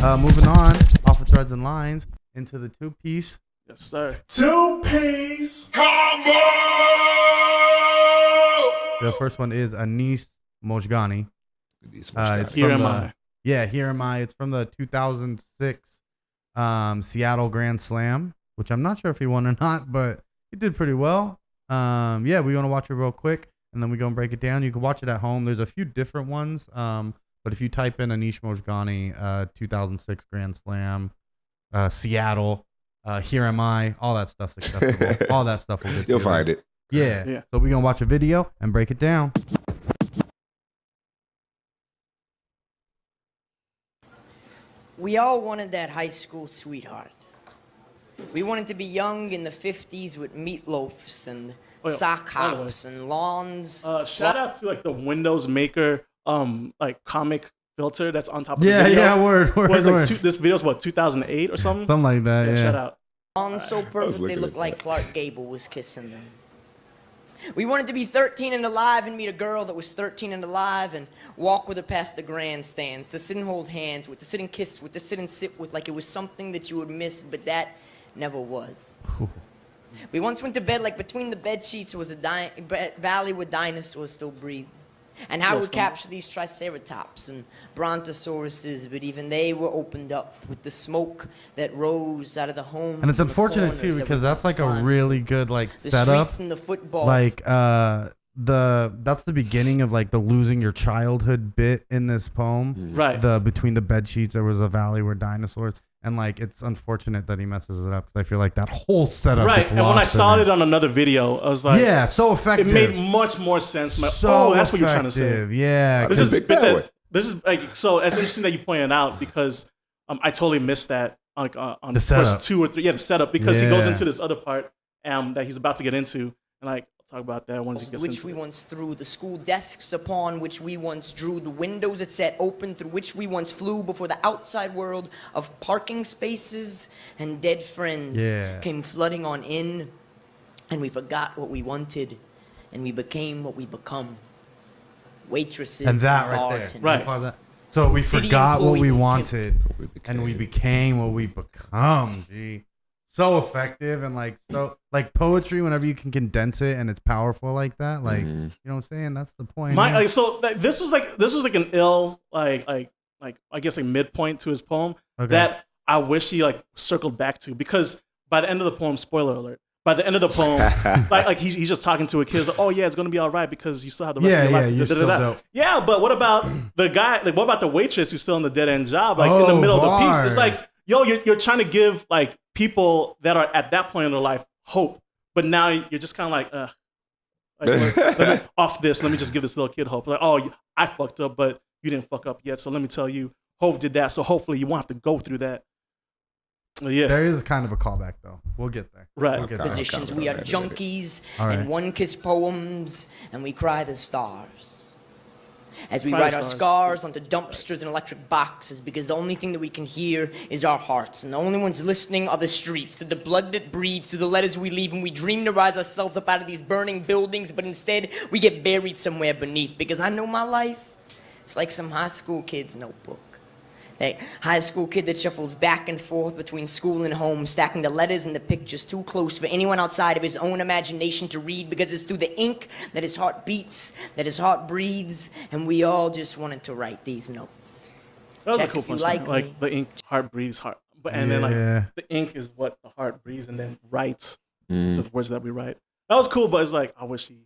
Moving on, off of Threads and Lines, into the two-piece. Yes, sir. Two-piece combo! The first one is Anis Mojgani. Here Am I. Yeah, Here Am I. It's from the 2006 Seattle Grand Slam, which I'm not sure if he won or not, but he did pretty well. Yeah, we're going to watch it real quick, and then we're going to break it down. You can watch it at home. There's a few different ones, but if you type in Anis Mojgani, 2006 Grand Slam, Seattle, Here Am I, all that stuff's accessible. All that stuff will get You'll find it. Yeah. So we're going to watch a video and break it down. We all wanted that high school sweetheart. We wanted to be young in the 50s with meatloafs and sock hops and lawns. Shout out to like the Windows Maker like comic filter that's on top of the video. Yeah, word. This video's what, 2008 or something? Something like that, yeah. Shout out. Lawns so perfect they looked like Clark Gable was kissing them. We wanted to be 13 and alive and meet a girl that was 13 and alive and walk with her past the grandstands, to sit and hold hands with, to sit and kiss with, to sit and sit with like it was something that you would miss, but that never was. We once went to bed like between the bed sheets was a valley where dinosaurs still breathed. And how we would capture these triceratops and brontosauruses, but even they were opened up with the smoke that rose out of the homes. And it's unfortunate too because that's like a really good like setup. Streets and the football. Like that's the beginning of like the losing your childhood bit in this poem. Right. The between the bed sheets there was a valley where dinosaurs. And like it's unfortunate that he messes it up because I feel like that whole setup. Right, and when I saw it on another video, I was like, "Yeah, so effective." It made much more sense. That's what you're trying to say. Yeah, this is like so. It's interesting that you pointed out because I totally missed that like on the first 2 or 3. Yeah, the setup because he goes into this other part that he's about to get into, and like I'll talk about that once he gets into which we once threw, the school desks upon which we once drew, the windows that sat open through which we once flew before the outside world of parking spaces and dead friends came flooding on in, and we forgot what we wanted, and we became what we become. Waitresses and that and right there, right? So we forgot what we wanted, and we became what we become. Gee. So effective and like so like poetry whenever you can condense it and it's powerful like that, like you know what I'm saying, that's the point. This was like an ill like I guess a midpoint to his poem that I wish he like circled back to, because by the end of the poem, spoiler alert, by the end of the poem like he's just talking to a kid like, oh yeah, it's gonna be all right because you still have the rest of your life to yeah, but what about the guy, like what about the waitress who's still in the dead end job, like in the middle of the piece? It's like, yo, you're trying to give like people that are at that point in their life hope, but now you're just kind of like, let me off this. Let me just give this little kid hope. Like, oh, I fucked up, but you didn't fuck up yet. So let me tell you, Hov did that. So hopefully you won't have to go through that. Yeah, there is kind of a callback though. We'll get there. Right. We'll get Positions. We are junkies and one kiss poems, and we cry the stars. As we write our scars onto dumpsters and electric boxes, because the only thing that we can hear is our hearts, and the only ones listening are the streets, to the blood that breathes, to the letters we leave, and we dream to rise ourselves up out of these burning buildings, but instead we get buried somewhere beneath, because I know my life, it's like some high school kid's notebook. That high school kid that shuffles back and forth between school and home, stacking the letters and the pictures too close for anyone outside of his own imagination to read, because it's through the ink that his heart beats, that his heart breathes, and we all just wanted to write these notes. That was a cool punchline. Like the ink, heart breathes, heart, and then like the ink is what the heart breathes, and then writes. So the words that we write. That was cool, but it's like I wish he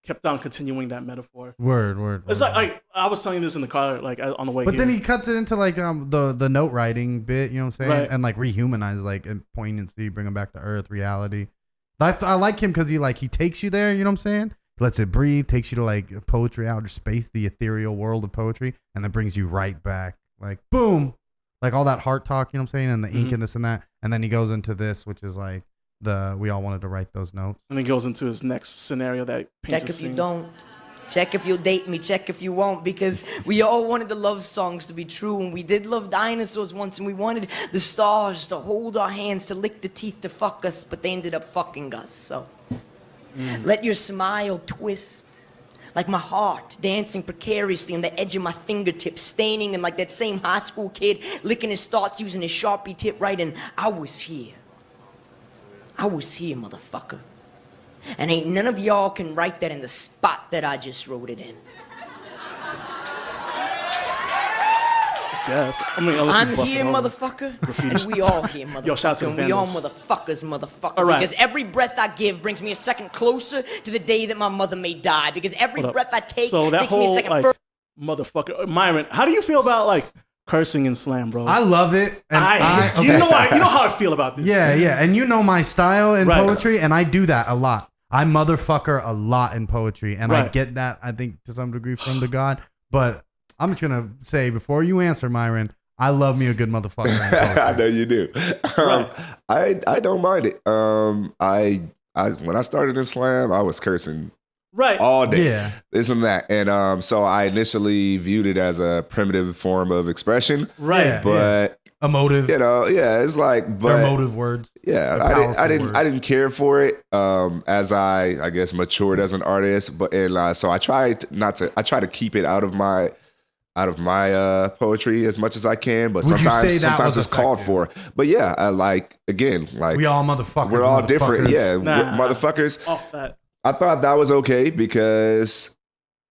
kept on continuing that metaphor. Word. It's like I was telling you this in the car, like on the way. But then he cuts it into like the note writing bit, you know what I'm saying, right. And like rehumanize, like and poignancy, bring him back to earth, reality. I like him because he takes you there, you know what I'm saying. Lets it breathe, takes you to like poetry, outer space, the ethereal world of poetry, and then brings you right back, like boom, like all that heart talk, you know what I'm saying, and the ink and this and that, and then he goes into this, which is like. We all wanted to write those notes. And he goes into his next scenario that paints check if you don't. Check if you'll date me. Check if you won't. Because we all wanted the love songs to be true. And we did love dinosaurs once. And we wanted the stars to hold our hands, to lick the teeth, to fuck us. But they ended up fucking us. So let your smile twist like my heart dancing precariously on the edge of my fingertips, staining them like that same high school kid licking his thoughts using his Sharpie tip, writing, I was here. I was here, motherfucker. And ain't none of y'all can write that in the spot that I just wrote it in. Yes. I'm here, motherfucker, and we all here, motherfucker. Yo, shout out to the and we all Vandals. motherfucker. All right. Because every breath I give brings me a second closer to the day that my mother may die. Because every breath I take so that takes me a whole second like further. motherfucker, Myron, how do you feel about like cursing in slam, bro? I love it. And you know how I feel about this. Yeah. And you know my style in Right. poetry, and I do that a lot. I motherfucker a lot in poetry, and I Right. get that, I think, to some degree from the God. But I'm just going to say, before you answer, Myron, I love me a good motherfucker in poetry. I know you do. Right. I don't mind it. I when I started in slam, I was cursing Right. all day, Yeah. this and that, and so I initially viewed it as a primitive form of expression, Right. Yeah. but Emotive. you know, yeah, it's like, They're but emotive words. yeah, They're I powerful didn't care for it as I guess matured as an artist, but so I tried to keep it out of my poetry as much as I can, but Would you say that sometimes was it's called for. But yeah, I like We all motherfuckers. we're all different. motherfuckers. Yeah, Nah. we're motherfuckers. Off that. I thought that was okay because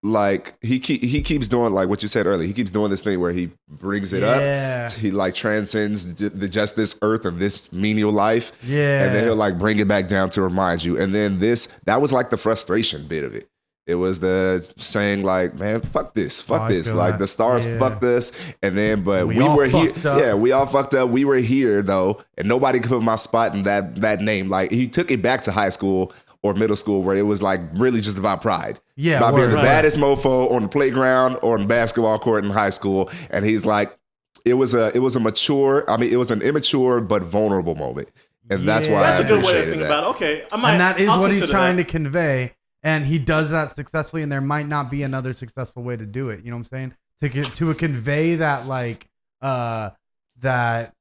like he keeps doing like what you said earlier. He keeps doing this thing where he brings it Yeah. up. He like transcends just this earth of this menial life. Yeah. And then he'll like bring it back down to remind you. And then that was like the frustration bit of it. It was the saying like, man, fuck this. I Like feel the stars that. fucked us. And then, but We we all were here. fucked up. Yeah, we all fucked up. We were here though. And nobody could put my spot in that name. Like he took it back to high school or middle school where it was like really just about pride. Yeah, About being word. the Right. baddest mofo on the playground or on the basketball court in high school. And he's like, it was an immature but vulnerable moment. And that's why That's I a good way to appreciated think that. about it. Okay. I might, And that is I'll what he's consider trying that. to convey. And he does that successfully, and there might not be another successful way to do it. You know what I'm saying? To convey that like that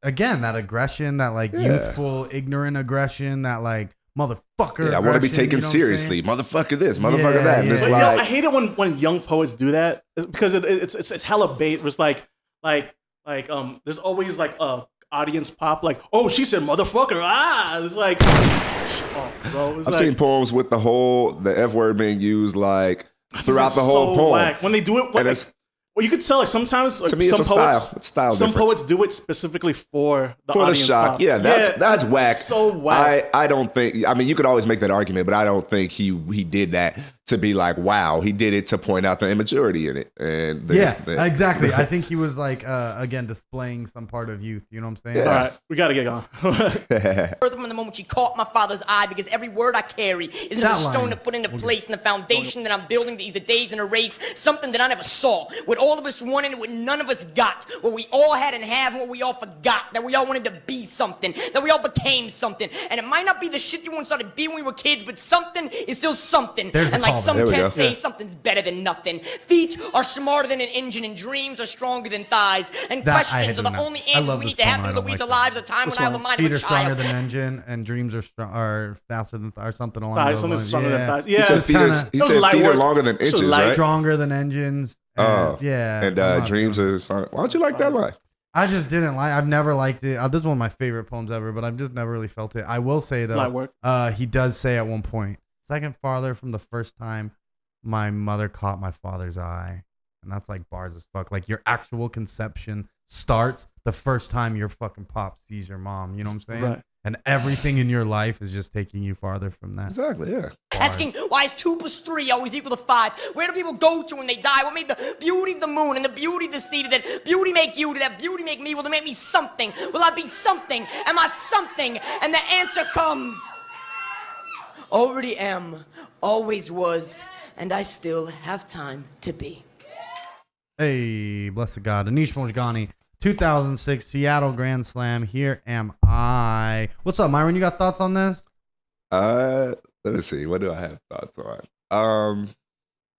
aggression, that like youthful, ignorant aggression, that like motherfucker. Yeah, I want to be aggression, taken you know what I'm seriously. saying? Motherfucker this, motherfucker that. And yeah. it's But, like, I hate it when young poets do that because it's hella bait. Where it's like there's always like audience pop like, oh, she said motherfucker. It's like, oh, bro. It's I've like, seen poems with the F word being used like throughout that's the whole so poem. whack. When they do it, And it's, well, you could tell like sometimes like, to me, some it's a poets, style. It's style some difference. poets do it specifically for the For the audience shock. pop. Yeah, that's whack. So whack. I don't think, I mean, you could always make that argument, but I don't think he did that to be like, wow. He did it to point out the immaturity in it. And Exactly. I think he was like, again, displaying some part of youth. You know what I'm saying? Yeah. All right, we gotta get going. Further from the moment she caught my father's eye, because every word I carry is another That stone line. to put into place, and the foundation that I'm building these are days in a race, something that I never saw. What all of us wanted and what none of us got. What we all had and have and what we all forgot. That we all wanted to be something. That we all became something. And it might not be the shit you want started being when we were kids, but something is still something. There's the And like callback. some There we cats go. say, Yeah. something's better than nothing. Feet are smarter than an engine, and dreams are stronger than thighs. And That- I questions do are the know. only I answers love we this need to have poem. I through the don't weeds like of lives. A time Which when I have the one? mind Feet of are a stronger child. than engine, and dreams are faster than or something along Thighs, those something lines. stronger than Yeah. thighs. He Yeah, said it's feet are, kinda- he It was said light feet are work. longer than It was inches, light. right? Stronger than engines. Oh, yeah. And I'm not dreams doing it. are strong. Why don't you like that line? I just didn't like. I've never liked it. This is one of my favorite poems ever, but I've just never really felt it. I will say light though, work. he does say at one point, second farther from the first time my mother caught my father's eye, and that's like bars as fuck. Like your actual conception starts the first time your fucking pop sees your mom. You know what I'm saying? Right. And everything in your life is just taking you farther from that. Exactly, yeah. Asking why is 2 + 3 always equal to 5? Where do people go to when they die? What made the beauty of the moon and the beauty of the sea? Did that beauty make you? Did that beauty make me? Will it make me something? Will I be something? Am I something? And the answer comes. Already am, always was, and I still have time to be. Hey, bless the God. Anis Mojgani, 2006 Seattle Grand Slam. Here am I. What's up, Myron? You got thoughts on this? Let me see. What do I have thoughts on?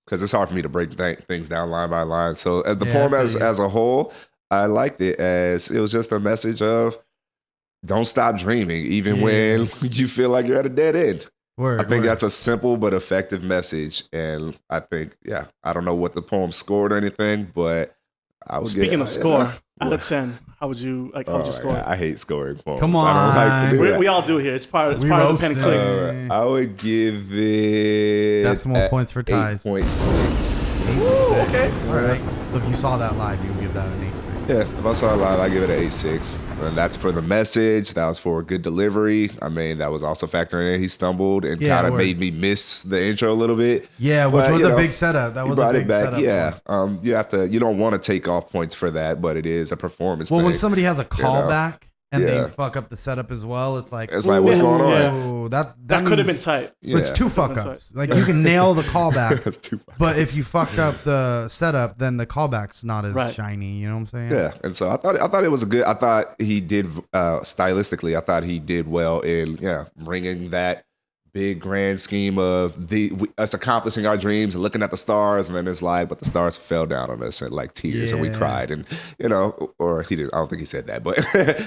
Because it's hard for me to break things down line by line. So the Yeah, poem I feel you. as a whole, I liked it as it was just a message of don't stop dreaming, even Yeah. when you feel like you're at a dead end. Word, I think word. that's a simple but effective message. And I think, I don't know what the poem scored or anything, but I would Speaking get, of score, out of 10, how would you score it? I hate scoring poems. Come I don't like to do that. We all do here. It's part of the pen and click. I would give it Decimal points for ties. 8.6. Okay. All right. So if you saw that live, you would give that an 8. Yeah, if I saw it live, I give it an 8.6. And that's for the message. That was for a good delivery. I mean, that was also factoring in. He stumbled and kind of made me miss the intro a little bit. Yeah, which was a big setup. That was a big setup. Yeah, you don't want to take off points for that, but it is a performance thing. Well, when somebody has a callback and they fuck up the setup as well, it's like, what's going on? That could have been tight. Yeah. It's 2 fuck ups. Like you can nail the callback, but if you fucked up the setup, then the callback's not as shiny. You know what I'm saying? Yeah. And so I thought it was a good. I thought he did stylistically. I thought he did well in bringing that big grand scheme of us accomplishing our dreams and looking at the stars, and then it's like, but the stars fell down on us and like tears, and we cried, and or he did. I don't think he said that, but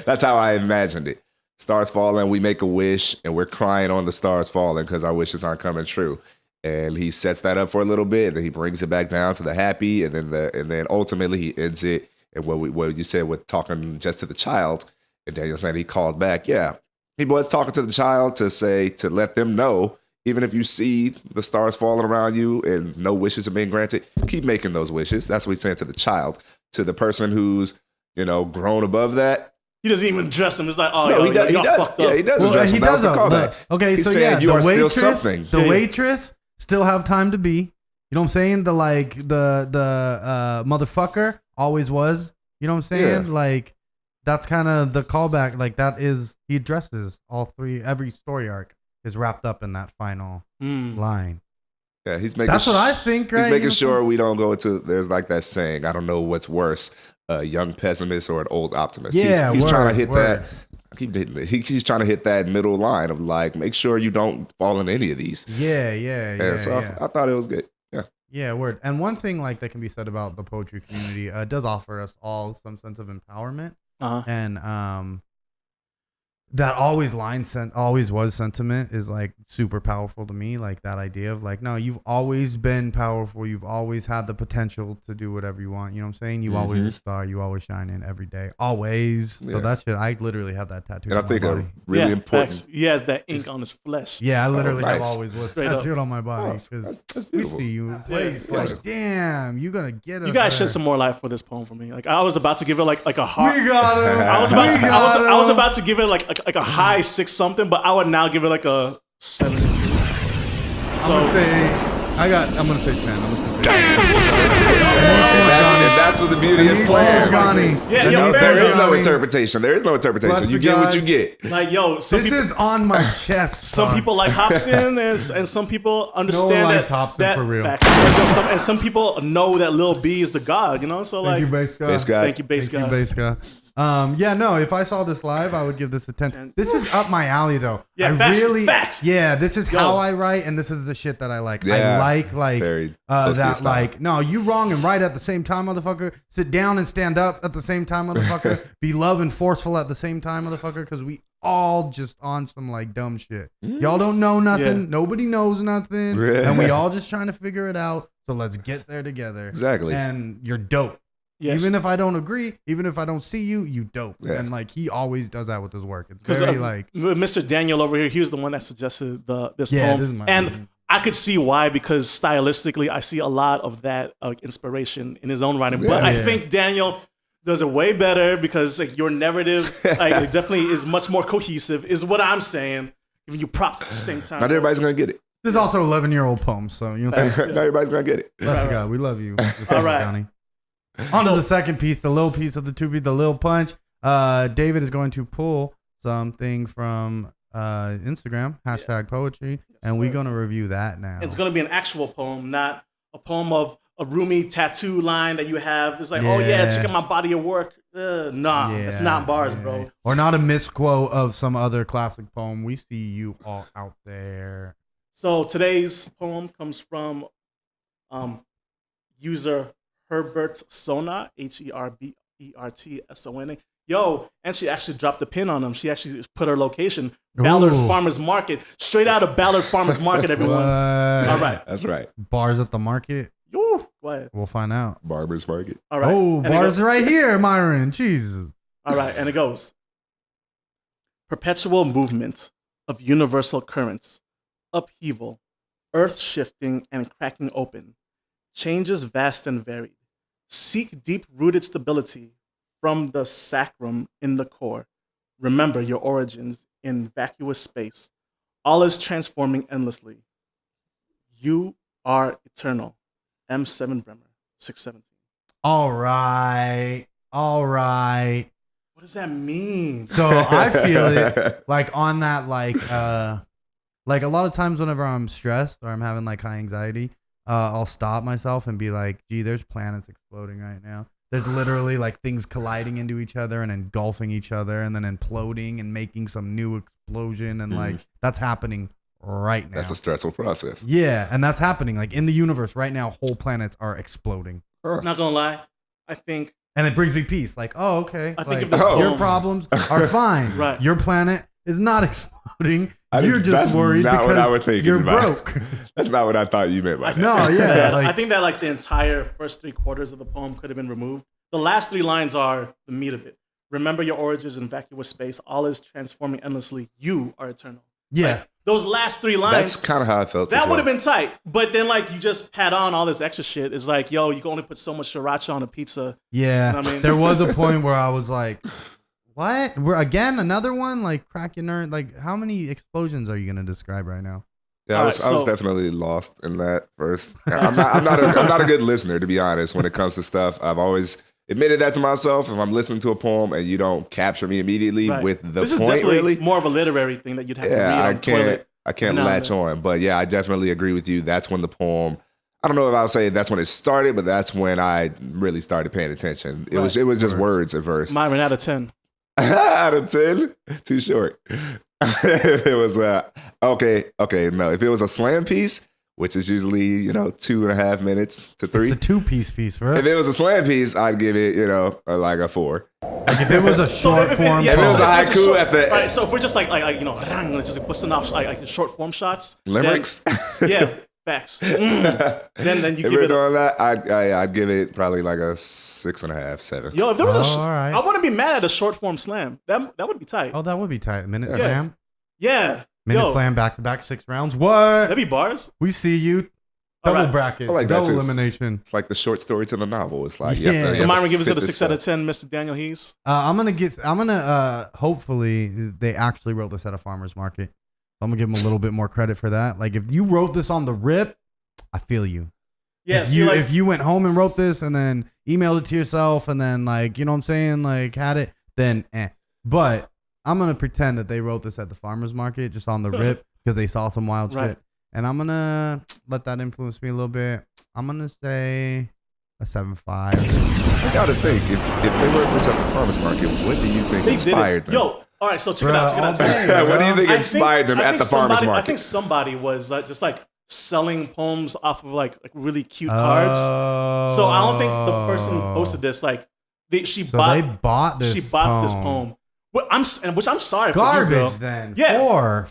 that's how I imagined it. Stars falling, we make a wish, and we're crying on the stars falling because our wishes aren't coming true. And he sets that up for a little bit, and then he brings it back down to the happy, and then ultimately he ends it. And what you said with talking just to the child, and Daniel saying he called back, he was talking to the child to let them know, even if you see the stars falling around you and no wishes are being granted, keep making those wishes. That's what he's saying to the child. To the person who's grown above that. He doesn't even address them. It's like, he does. Yeah, he does address them. That was the callback. Okay, he's so saying you the are waitress, still something. The waitress still have time to be. You know what I'm saying? The motherfucker always was. You know what I'm saying? Yeah. Like that's kind of the callback. Like that is he addresses all three. Every story arc is wrapped up in that final line. Yeah, he's making. That's what I think. Right? He's making sure we don't go into. There's like that saying. I don't know what's worse. A young pessimist or an old optimist. Yeah, he's trying to hit word. that. I keep hitting it. He's trying to hit that middle line of like, make sure you don't fall into any of these. Yeah. So I thought it was good. Yeah, word. And one thing like that can be said about the poetry community, it does offer us all some sense of empowerment, and that always was sentiment is like super powerful to me. Like that idea of like, no, you've always been powerful. You've always had the potential to do whatever you want. You know what I'm saying? You always a star. You always shine in every day. Always. Yeah. So that shit, I literally have that tattooed and on my body. Really important. He has that ink on his flesh. Yeah, I literally nice. have always was tattooed on my body because we see you in place. Like, damn, you gonna get us. You guys shed some more life for this poem for me. Like I was about to give it like a heart. We got him. I was about to give it like a high 6 something, but I would now give it like a 72. I'm gonna say 10. I'm gonna say 10. And that's what the beauty of slam. There is no interpretation. You get what you get. Like this is on my chest. Some people like Hobson, and some people understand that Hobson for real. And some people know that Lil B is the god. So like, thank you, Bass God. Thank you, Bass God. Bass God. If I saw this live, I would give this a 10. This is up my alley, though. Yeah, facts. Yeah, this is how I write, and this is the shit that I like. Yeah, I like that, like, no, you wrong and right at the same time, motherfucker. Sit down and stand up at the same time, motherfucker. Be love and forceful at the same time, motherfucker, because we all just on some, like, dumb shit. Y'all don't know nothing. Yeah. Nobody knows nothing. And we all just trying to figure it out, so let's get there together. Exactly. And you're dope. Yes. Even if I don't agree, even if I don't see you, you dope. Yeah. And like he always does that with his work. It's very like Mr. Daniel over here, he was the one that suggested this poem. This is my and I could see why, because stylistically I see a lot of that inspiration in his own writing. But I think Daniel does it way better because like your narrative it definitely is much more cohesive, is what I'm saying. Giving you props at the same time. Not everybody's gonna get it. This is also 11-year-old poem, so you know what I'm saying? Not everybody's gonna get it. Bless God, we love you. All right. On to the second piece, the little piece of the two beat, the Lil Punch. David is going to pull something from Instagram, #poetry, and we're going to review that now. It's going to be an actual poem, not a poem of a roomy tattoo line that you have. It's like, check out my body of work. It's not bars, bro. Or not a misquote of some other classic poem. We see you all out there. So today's poem comes from user Herbert Sona, HerbertSona. Yo, and she actually dropped the pin on him. She actually put her location. Ballard Farmers Market. Straight out of Ballard Farmers Market, everyone. All right. That's right. Bars at the market. Yo, what? We'll find out. Barber's Market. All right. Oh, bars right here, Myron. Jesus. All right, and it goes. Perpetual movement of universal currents, upheaval, earth shifting and cracking open, changes vast and varied. Seek deep-rooted stability from the sacrum in the core. Remember your origins in vacuous space. All is transforming endlessly. You are eternal. M7 Bremer, 617. All right. What does that mean? So I feel it like on that, like a lot of times whenever I'm stressed or I'm having like high anxiety, I'll stop myself and be like, gee, there's planets exploding right now. There's literally like things colliding into each other and engulfing each other and then imploding and making some new explosion. And like that's happening right now. That's a stressful process. Yeah. And that's happening like in the universe right now. Whole planets are exploding. Not gonna lie, I think. And it brings me peace. Like, oh, okay. I like, think if this your poem- problems are fine. Right. Your planet is not exploding. I think You're just that's worried not what I because was thinking you're about. broke. That's not what I thought you meant by that. No, yeah. I Like, think that like the entire first 3/4 of the poem could have been removed. The last 3 lines are the meat of it. Remember your origins in vacuous space. All is transforming endlessly. You are eternal. yeah. Like, those last 3 lines. That's kind of how I felt. That as would well. have been tight. But then like you just pat on all this extra shit. It's like, yo, you can only put so much sriracha on a pizza. Yeah. You know what I mean? There was a point where I was like, what? We're again another one? Like crack your nerd. Like how many explosions are you gonna describe right now? Yeah, I was Alright, so- definitely lost in that first. I'm not a good listener, to be honest, when it comes to stuff. I've always admitted that to myself. If I'm listening to a poem and you don't capture me immediately Right. with the This is point, definitely really, more of a literary thing that you'd have to read yeah, on the toilet. I can't now and latch then. on. But yeah, I definitely agree with you. That's when the poem. I don't know if I would say that's when it started, but that's when I really started paying attention. It was just words at first. Myron out of 10. Out of 10, too short. It was okay. No, if it was a slam piece, which is usually 2.5 minutes to 3. It's a 2-piece, bro. If it was a slam piece, I'd give it like a 4. Like if it was a short form. If it was a it's haiku short- at the- All right, so if we're just like just busting off like short form shots. Limericks. Then, yeah, facts. Then you If give we're it. doing that, I'd give it probably like a 6.5, 7. Yo, if there was All right. I wouldn't be mad at a short form slam. That would be tight. Oh, that would be tight. Minute Yeah. slam. Yeah. Minute Yo, slam back to back 6 rounds. What? that'd be bars. We see you. All Double right. bracket. I like that double too. elimination. It's like the short story to the novel. It's like Yeah. So Myron gives it a fit 6 this out of stuff. 10, Mr. Daniel Hees. I'm gonna hopefully they actually wrote this at a farmer's market. I'm gonna give them a little bit more credit for that. Like if you wrote this on the rip, I feel you. Yeah, if see, you like, if you went home and wrote this and then emailed it to yourself and then like you know what I'm saying, like had it, then But I'm gonna pretend that they wrote this at the farmer's market just on the rip because they saw some wild Right. shit. And I'm gonna let that influence me a little bit. I'm gonna say a 7.5. I gotta think if they wrote this at the farmers market, what do you think they inspired did it. them? Yo, all right, so check Bruh, it out. all day, What do you bro. think I inspired them I at think the farmers somebody- market? I think somebody was just like selling poems off of like really cute cards. So I don't think the person who posted this she So bought they bought this. she bought this poem. Which I'm sorry Garbage for you, bro. then. Yeah. 4.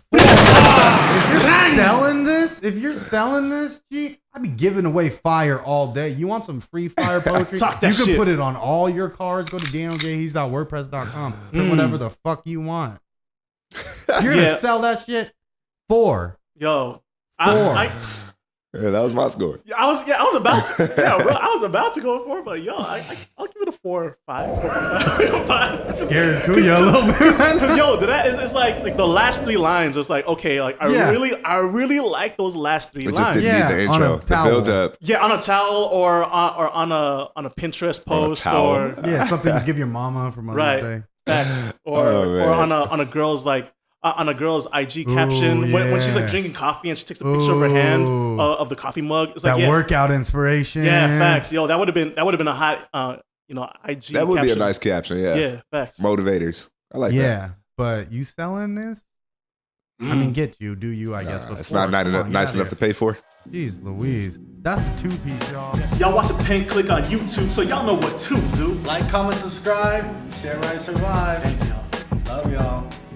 If you're selling this, gee, I'd be giving away fire all day. You want some free fire poetry? Talk that you can shit. put it on all your cards. Go to danieljhees.wordpress.com. Put whatever the fuck you want. You're Yeah. gonna sell that shit? 4. Yo, 4. Yeah, that was my score. I was about to bro. I was about to go for it, but yo, I'll give it a 4 or 5. 4.5. Scared Kuya a little bit. Because yo, it's like the last 3 lines was like, okay, like I Yeah. really like those last 3 It just lines. didn't Yeah, need the on a intro, the towel. build up. Yeah, on a towel or on a Pinterest post towel. or Yeah, something you give your mama for Mother's Right. Day. facts or Oh, man. or on a girl's like on a girl's IG caption Ooh, when she's like yeah. drinking coffee and she takes a picture of her hand Ooh. of the coffee mug. It's like That yeah, workout inspiration. yeah, facts. Yo, that would have been a hot IG. That would be a caption. nice caption. Yeah. Yeah, facts. Motivators. I like that. Yeah, but you selling this? I mean, get you, do you? I guess. but It's four, not come on, nice get enough outta to pay for. here. Jeez, Louise. That's the 2-piece, y'all. Yes, y'all watch the Pink Clique on YouTube, so y'all know what to do. Like, comment, subscribe. Share, right, survive. Thank y'all. Love y'all.